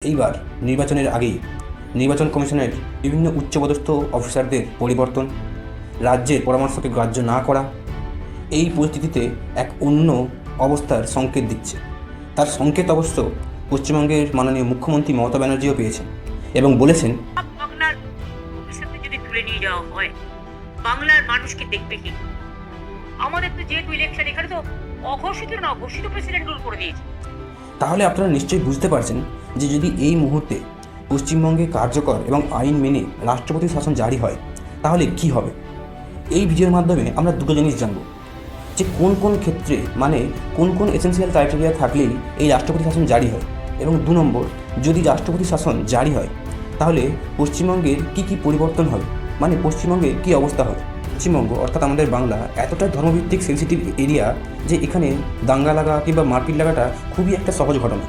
এইবার নির্বাচনের আগেই নির্বাচন কমিশনের বিভিন্ন উচ্চপদস্থ অফিসারদের পরিবর্তন, রাজ্যের পরামর্শকে গ্রাহ্য না করা, এই পরিস্থিতিতে এক অন্য অবস্থার সংকেত দিচ্ছে। তার সংকেত অবশ্য পশ্চিমবঙ্গের মাননীয় মুখ্যমন্ত্রী মমতা ব্যানার্জিও পেয়েছেন এবং বলেছেন, বাংলার ভবিষ্যৎকে যদি তুলে নিয়ে যাওয়া হয়, বাংলার মানুষকে দেখবে কি? আমাদের তো যেহেতু ইলেকশন, এখানে তো অঘোষিত না ঘোষিত প্রেসিডেন্ট রুল করে দিয়েছে। তাহলে আপনারা নিশ্চয়ই বুঝতে পারছেন যে যদি এই মুহূর্তে পশ্চিমবঙ্গে কার্যকর এবং আইন মেনে রাষ্ট্রপতির শাসন জারি হয় তাহলে কি হবে। এই ভিডিওর মাধ্যমে আমরা দুটো জিনিস জানব, যে কোন কোন ক্ষেত্রে মানে কোন কোন এসেন্সিয়াল ক্রাইটেরিয়া থাকলেই এই রাষ্ট্রপতি শাসন জারি হয়, এবং 2 নম্বর, যদি রাষ্ট্রপতি শাসন জারি হয় তাহলে পশ্চিমবঙ্গের কি কি পরিবর্তন হবে, মানে পশ্চিমবঙ্গে কি অবস্থা হবে। পশ্চিমবঙ্গ অর্থাৎ আমাদের বাংলা এতটা ধর্মভিত্তিক সেন্সিটিভ এরিয়া যে এখানে দাঙ্গা লাগা কিংবা মারপিট লাগাটা খুবই একটা সহজ ঘটনা।